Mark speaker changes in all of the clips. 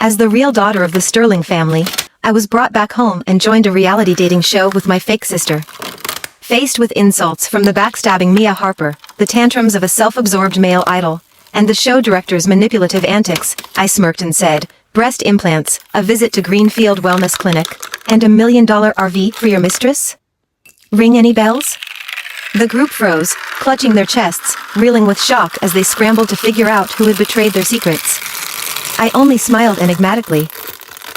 Speaker 1: As the real daughter of the Sterling family, I was brought back home and joined a reality dating show with my fake sister. Faced with insults from the backstabbing Mia Harper, the tantrums of a self-absorbed male idol, and the show director's manipulative antics, I smirked and said, breast implants, a visit to Greenfield Wellness Clinic, and $1 million RV for your mistress? Ring any bells? The group froze, clutching their chests, reeling with shock as they scrambled to figure out who had betrayed their secrets. I only smiled enigmatically.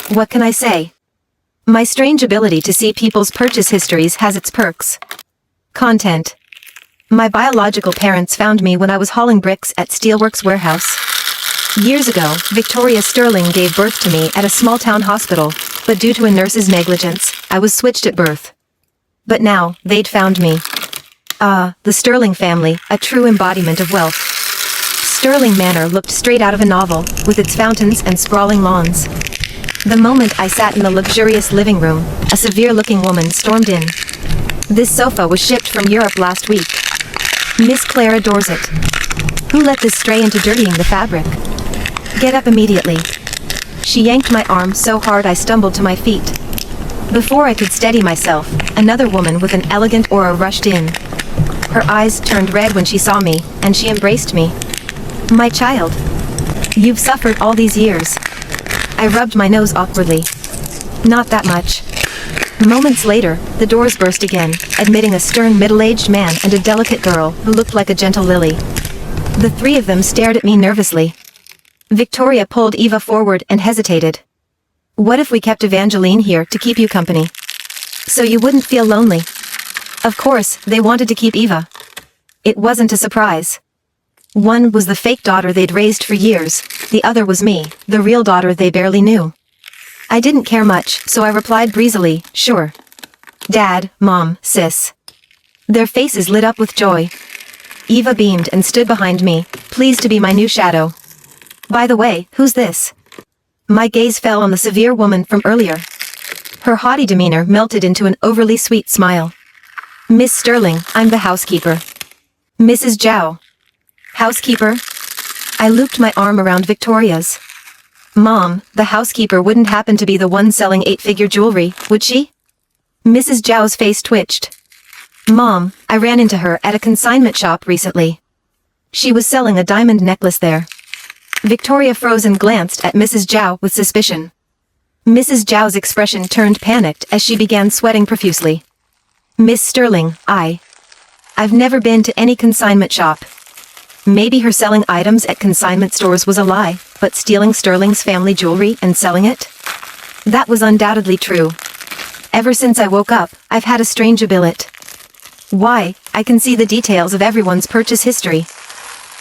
Speaker 1: What can I say? My strange ability to see people's purchase histories has its perks. Content. My biological parents found me when I was hauling bricks at Steelworks Warehouse. Years ago, Victoria Sterling gave birth to me at a small-town hospital, but due to a nurse's negligence, I was switched at birth. But now, they'd found me. The Sterling family, a true embodiment of wealth. Sterling Manor looked straight out of a novel, with its fountains and sprawling lawns. The moment I sat in the luxurious living room, a severe-looking woman stormed in. This sofa was shipped from Europe last week. Miss Claire adores it. Who let this stray into dirtying the fabric? Get up immediately. She yanked my arm so hard I stumbled to my feet. Before I could steady myself, another woman with an elegant aura rushed in. Her eyes turned red when she saw me, and she embraced me. My child. You've suffered all these years. I rubbed my nose awkwardly. Not that much. Moments later, the doors burst again, admitting a stern middle-aged man and a delicate girl who looked like a gentle lily. The three of them stared at me nervously. Victoria pulled Eva forward and hesitated. What if we kept Evangeline here to keep you company? So you wouldn't feel lonely. Of course, they wanted to keep Eva. It wasn't a surprise. One was the fake daughter they'd raised for years, the other was me, the real daughter they barely knew. I didn't care much, so I replied breezily, sure. Dad, Mom, Sis. Their faces lit up with joy. Eva beamed and stood behind me, pleased to be my new shadow. By the way, who's this? My gaze fell on the severe woman from earlier. Her haughty demeanor melted into an overly sweet smile. Miss Sterling, I'm the housekeeper. Mrs. Zhao. Housekeeper? I looped my arm around Victoria's. Mom, the housekeeper wouldn't happen to be the one selling 8-figure jewelry, would she? Mrs. Zhao's face twitched. Mom, I ran into her at a consignment shop recently. She was selling a diamond necklace there. Victoria froze and glanced at Mrs. Zhao with suspicion. Mrs. Zhao's expression turned panicked as she began sweating profusely. Miss Sterling, I've never been to any consignment shop. Maybe her selling items at consignment stores was a lie, but stealing Sterling's family jewelry and selling it? That was undoubtedly true. Ever since I woke up, I've had a strange ability. Why, I can see the details of everyone's purchase history.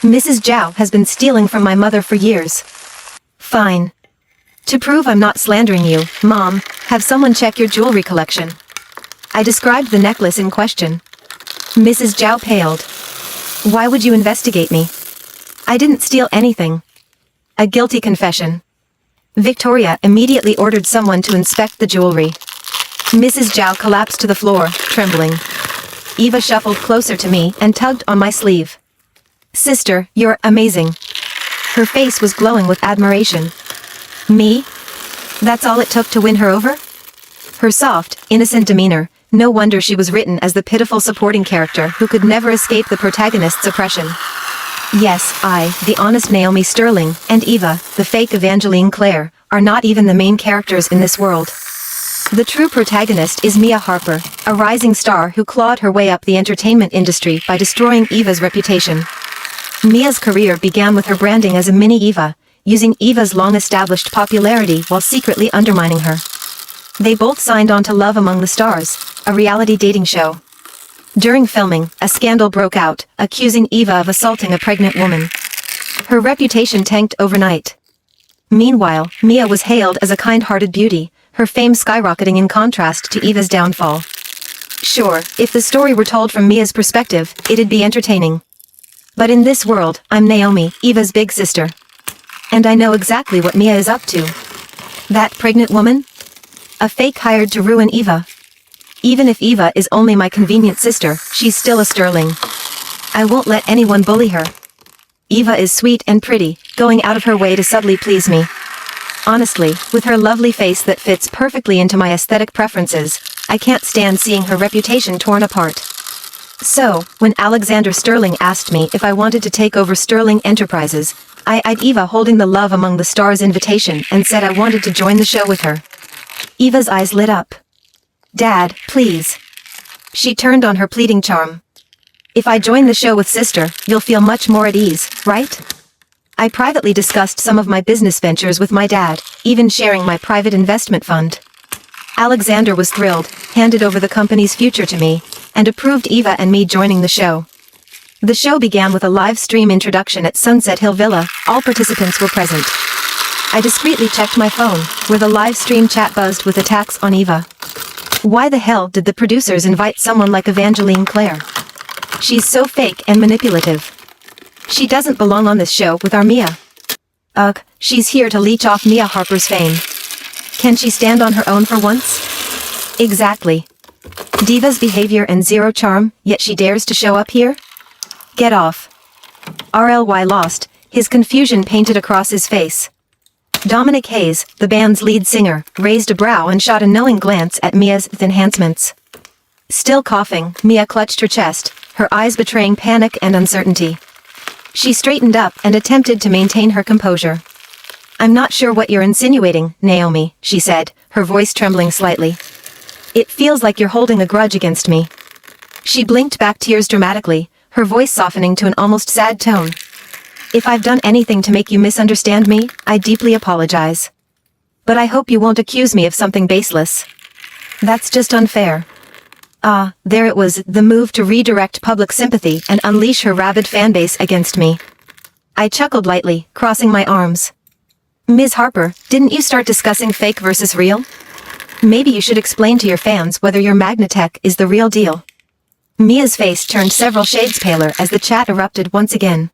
Speaker 1: Mrs. Zhao has been stealing from my mother for years. Fine. To prove I'm not slandering you, Mom, have someone check your jewelry collection. I described the necklace in question. Mrs. Zhao paled. Why would you investigate me? I didn't steal anything. A guilty confession. Victoria immediately ordered someone to inspect the jewelry. Mrs. Zhao collapsed to the floor, trembling. Eva shuffled closer to me and tugged on my sleeve. Sister, you're amazing. Her face was glowing with admiration. Me? That's all it took to win her over? Her soft, innocent demeanor, no wonder she was written as the pitiful supporting character who could never escape the protagonist's oppression. Yes, I, the honest Naomi Sterling, and Eva, the fake Evangeline Claire, are not even the main characters in this world. The true protagonist is Mia Harper, a rising star who clawed her way up the entertainment industry by destroying Eva's reputation. Mia's career began with her branding as a mini Eva, using Eva's long-established popularity while secretly undermining her. They both signed on to Love Among the Stars, a reality dating show. During filming, a scandal broke out, accusing Eva of assaulting a pregnant woman. Her reputation tanked overnight. Meanwhile, Mia was hailed as a kind-hearted beauty, her fame skyrocketing in contrast to Eva's downfall. Sure, if the story were told from Mia's perspective, it'd be entertaining. But in this world, I'm Naomi, Eva's big sister. And I know exactly what Mia is up to. That pregnant woman? A fake hired to ruin Eva. Even if Eva is only my convenient sister, she's still a Sterling. I won't let anyone bully her. Eva is sweet and pretty, going out of her way to subtly please me. Honestly, with her lovely face that fits perfectly into my aesthetic preferences, I can't stand seeing her reputation torn apart. So, when Alexander Sterling asked me if I wanted to take over Sterling Enterprises, I eyed Eva holding the Love Among the Stars invitation and said I wanted to join the show with her. Eva's eyes lit up. Dad, please. She turned on her pleading charm. If I join the show with sister, you'll feel much more at ease, right? I privately discussed some of my business ventures with my dad, even sharing my private investment fund. Alexander was thrilled, handed over the company's future to me, and approved Eva and me joining the show. The show began with a live stream introduction at Sunset Hill Villa. All participants were present. I discreetly checked my phone, where the live stream chat buzzed with attacks on Eva. Why the hell did the producers invite someone like Evangeline Clare? She's so fake and manipulative. She doesn't belong on this show with our Mia. Ugh, she's here to leech off Mia Harper's fame. Can she stand on her own for once? Exactly. Diva's behavior and zero charm, yet she dares to show up here? Get off. RLY lost, his confusion painted across his face. Dominic Hayes, the band's lead singer, raised a brow and shot a knowing glance at Mia's enhancements. Still coughing, Mia clutched her chest, her eyes betraying panic and uncertainty. She straightened up and attempted to maintain her composure. I'm not sure what you're insinuating, Naomi, she said, her voice trembling slightly. It feels like you're holding a grudge against me. She blinked back tears dramatically, her voice softening to an almost sad tone. If I've done anything to make you misunderstand me, I deeply apologize. But I hope you won't accuse me of something baseless. That's just unfair. There it was, the move to redirect public sympathy and unleash her rabid fanbase against me. I chuckled lightly, crossing my arms. Ms. Harper, didn't you start discussing fake versus real? Maybe you should explain to your fans whether your Magnatech is the real deal. Mia's face turned several shades paler as the chat erupted once again.